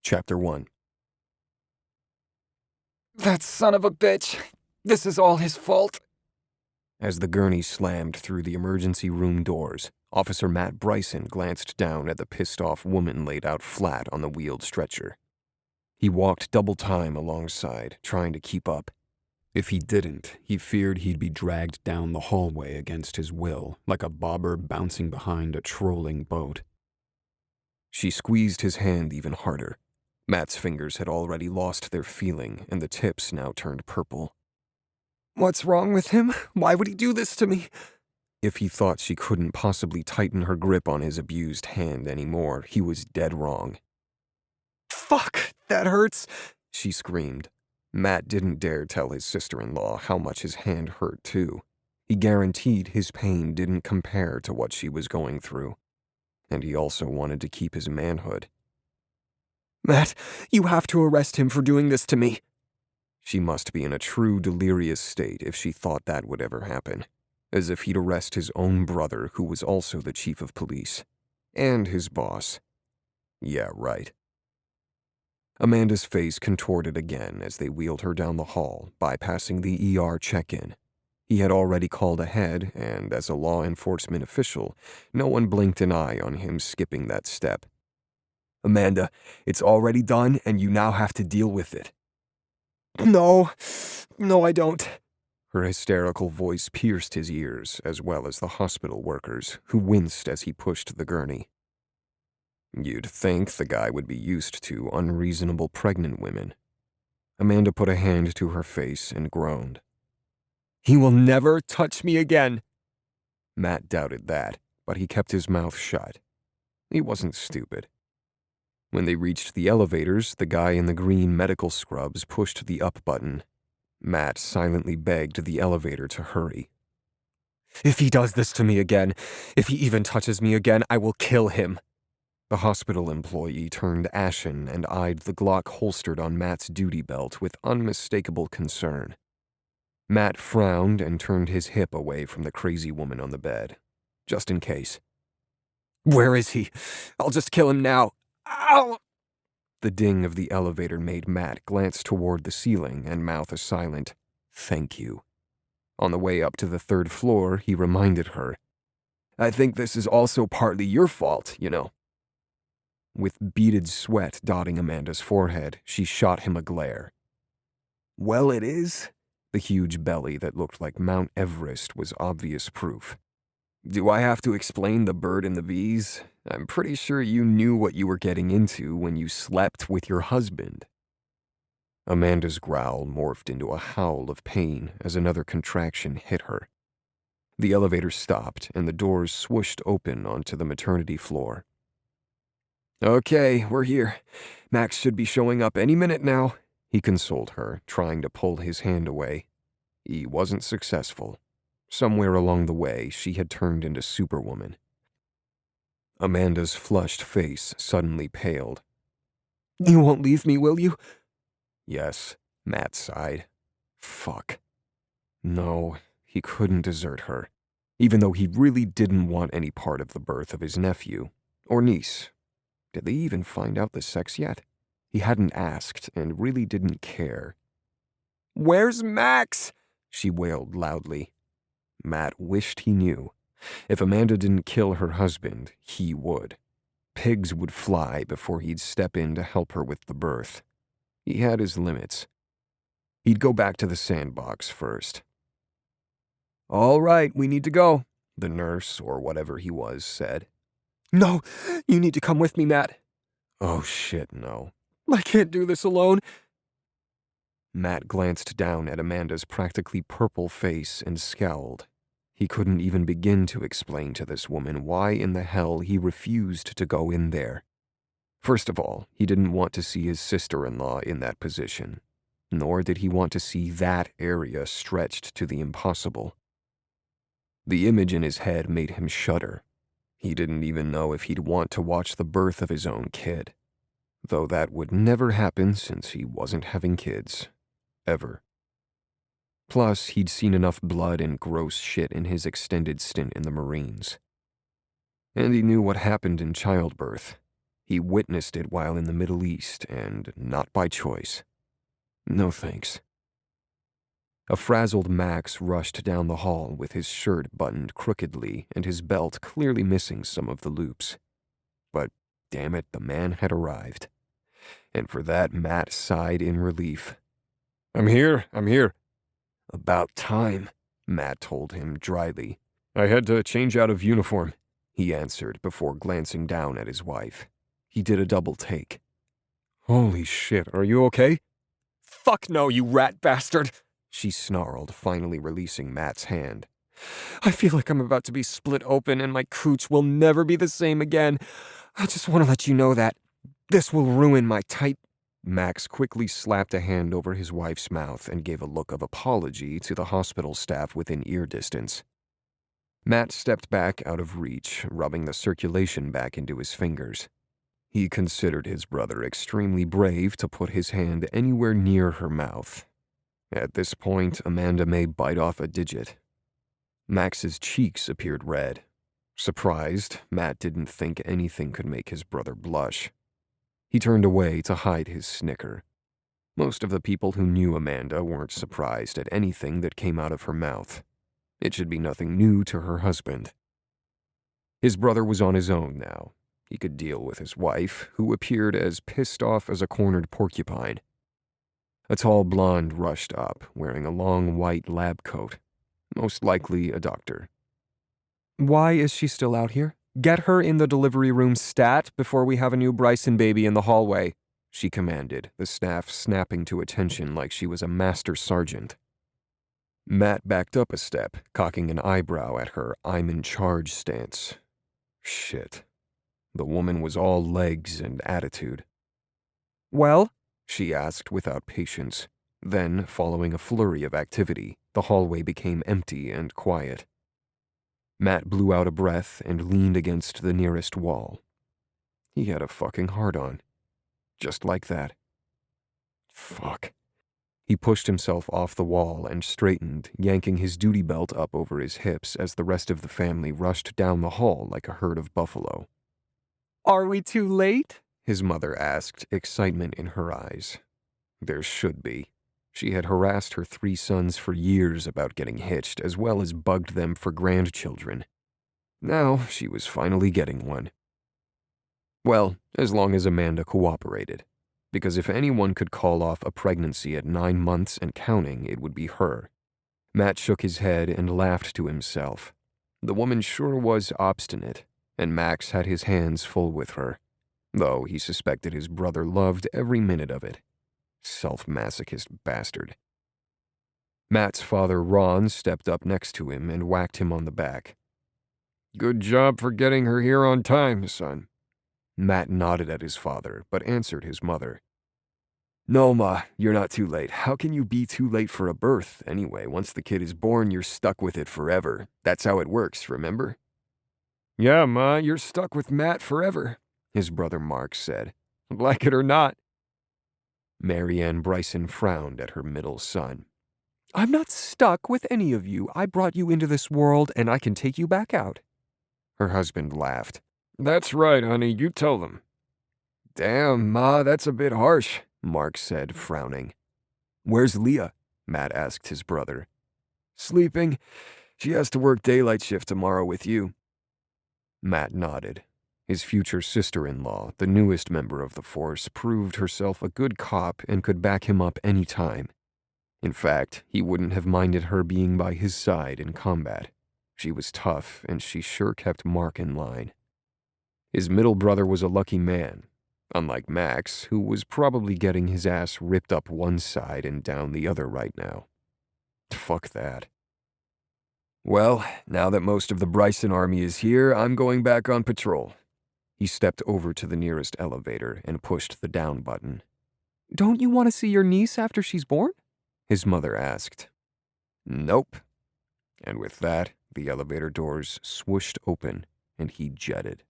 Chapter 1. That son of a bitch. This is all his fault. As the gurney slammed through the emergency room doors, Officer Matt Bryson glanced down at the pissed-off woman laid out flat on the wheeled stretcher. He walked double time alongside, trying to keep up. If he didn't, he feared he'd be dragged down the hallway against his will, like a bobber bouncing behind a trolling boat. She squeezed his hand even harder. Matt's fingers had already lost their feeling, and the tips now turned purple. What's wrong with him? Why would he do this to me? If he thought she couldn't possibly tighten her grip on his abused hand anymore, he was dead wrong. Fuck, that hurts, she screamed. Matt didn't dare tell his sister-in-law how much his hand hurt, too. He guaranteed his pain didn't compare to what she was going through. And he also wanted to keep his manhood. Matt, you have to arrest him for doing this to me. She must be in a true delirious state if she thought that would ever happen. As if he'd arrest his own brother, who was also the chief of police. And his boss. Yeah, right. Amanda's face contorted again as they wheeled her down the hall, bypassing the ER check-in. He had already called ahead, and as a law enforcement official, no one blinked an eye on him skipping that step. Amanda, it's already done, and you now have to deal with it. No, I don't. Her hysterical voice pierced his ears, as well as the hospital workers, who winced as he pushed the gurney. You'd think the guy would be used to unreasonable pregnant women. Amanda put a hand to her face and groaned. He will never touch me again. Matt doubted that, but he kept his mouth shut. He wasn't stupid. When they reached the elevators, the guy in the green medical scrubs pushed the up button. Matt silently begged the elevator to hurry. If he does this to me again, if he even touches me again, I will kill him. The hospital employee turned ashen and eyed the Glock holstered on Matt's duty belt with unmistakable concern. Matt frowned and turned his hip away from the crazy woman on the bed, just in case. Where is he? I'll just kill him now. Ow! The ding of the elevator made Matt glance toward the ceiling and mouth a silent, "Thank you." On the way up to the third floor, he reminded her, I think this is also partly your fault, you know. With beaded sweat dotting Amanda's forehead, she shot him a glare. Well, it is. The huge belly that looked like Mount Everest was obvious proof. Do I have to explain the bird and the bees? I'm pretty sure you knew what you were getting into when you slept with your husband. Amanda's growl morphed into a howl of pain as another contraction hit her. The elevator stopped and the doors swooshed open onto the maternity floor. Okay, we're here. Max should be showing up any minute now, he consoled her, trying to pull his hand away. He wasn't successful. Somewhere along the way, she had turned into Superwoman. Amanda's flushed face suddenly paled. You won't leave me, will you? Yes, Matt sighed. Fuck. No, he couldn't desert her, even though he really didn't want any part of the birth of his nephew, or niece. Did they even find out the sex yet? He hadn't asked and really didn't care. Where's Max? She wailed loudly. Matt wished he knew. If Amanda didn't kill her husband, he would. Pigs would fly before he'd step in to help her with the birth. He had his limits. He'd go back to the sandbox first. All right, we need to go, the nurse, or whatever he was, said. No, you need to come with me, Matt. Oh shit, no. I can't do this alone. Matt glanced down at Amanda's practically purple face and scowled. He couldn't even begin to explain to this woman why in the hell he refused to go in there. First of all, he didn't want to see his sister-in-law in that position, nor did he want to see that area stretched to the impossible. The image in his head made him shudder. He didn't even know if he'd want to watch the birth of his own kid, though that would never happen since he wasn't having kids. Ever. Plus, he'd seen enough blood and gross shit in his extended stint in the Marines. And he knew what happened in childbirth. He witnessed it while in the Middle East, and not by choice. No thanks. A frazzled Max rushed down the hall with his shirt buttoned crookedly and his belt clearly missing some of the loops. But damn it, the man had arrived. And for that, Matt sighed in relief. I'm here. About time, Matt told him dryly. I had to change out of uniform, he answered before glancing down at his wife. He did a double take. Holy shit, are you okay? Fuck no, you rat bastard! She snarled, finally releasing Matt's hand. I feel like I'm about to be split open and my cooch will never be the same again. I just want to let you know that. This will ruin my tight... Max quickly slapped a hand over his wife's mouth and gave a look of apology to the hospital staff within ear distance. Matt stepped back out of reach, rubbing the circulation back into his fingers. He considered his brother extremely brave to put his hand anywhere near her mouth. At this point, Amanda may bite off a digit. Max's cheeks appeared red. Surprised, Matt didn't think anything could make his brother blush. He turned away to hide his snicker. Most of the people who knew Amanda weren't surprised at anything that came out of her mouth. It should be nothing new to her husband. His brother was on his own now. He could deal with his wife, who appeared as pissed off as a cornered porcupine. A tall blonde rushed up, wearing a long white lab coat. Most likely a doctor. Why is she still out here? Get her in the delivery room stat before we have a new Bryson baby in the hallway, she commanded, the staff snapping to attention like she was a master sergeant. Matt backed up a step, cocking an eyebrow at her I'm in charge stance. Shit. The woman was all legs and attitude. Well? She asked without patience. Then, following a flurry of activity, the hallway became empty and quiet. Matt blew out a breath and leaned against the nearest wall. He had a fucking hard-on. Just like that. Fuck. He pushed himself off the wall and straightened, yanking his duty belt up over his hips as the rest of the family rushed down the hall like a herd of buffalo. Are we too late? His mother asked, excitement in her eyes. There should be. She had harassed her 3 sons for years about getting hitched, as well as bugged them for grandchildren. Now she was finally getting one. Well, as long as Amanda cooperated. Because if anyone could call off a pregnancy at 9 months and counting, it would be her. Matt shook his head and laughed to himself. The woman sure was obstinate, and Max had his hands full with her, though he suspected his brother loved every minute of it. Self-masochist bastard. Matt's father, Ron, stepped up next to him and whacked him on the back. Good job for getting her here on time, son. Matt nodded at his father, but answered his mother. No, Ma, you're not too late. How can you be too late for a birth? Anyway, once the kid is born, you're stuck with it forever. That's how it works, remember? Yeah, Ma, you're stuck with Matt forever, his brother Mark said. Like it or not. Mary Ann Bryson frowned at her middle son. I'm not stuck with any of you. I brought you into this world, and I can take you back out. Her husband laughed. That's right, honey, you tell them. Damn, Ma, that's a bit harsh, Mark said, frowning. Where's Leah? Matt asked his brother. Sleeping. She has to work daylight shift tomorrow with you. Matt nodded. His future sister-in-law, the newest member of the force, proved herself a good cop and could back him up any time. In fact, he wouldn't have minded her being by his side in combat. She was tough, and she sure kept Mark in line. His middle brother was a lucky man, unlike Max, who was probably getting his ass ripped up one side and down the other right now. Fuck that. Well, now that most of the Bryson army is here, I'm going back on patrol. He stepped over to the nearest elevator and pushed the down button. Don't you want to see your niece after she's born? His mother asked. Nope. And with that, the elevator doors swooshed open and he jetted.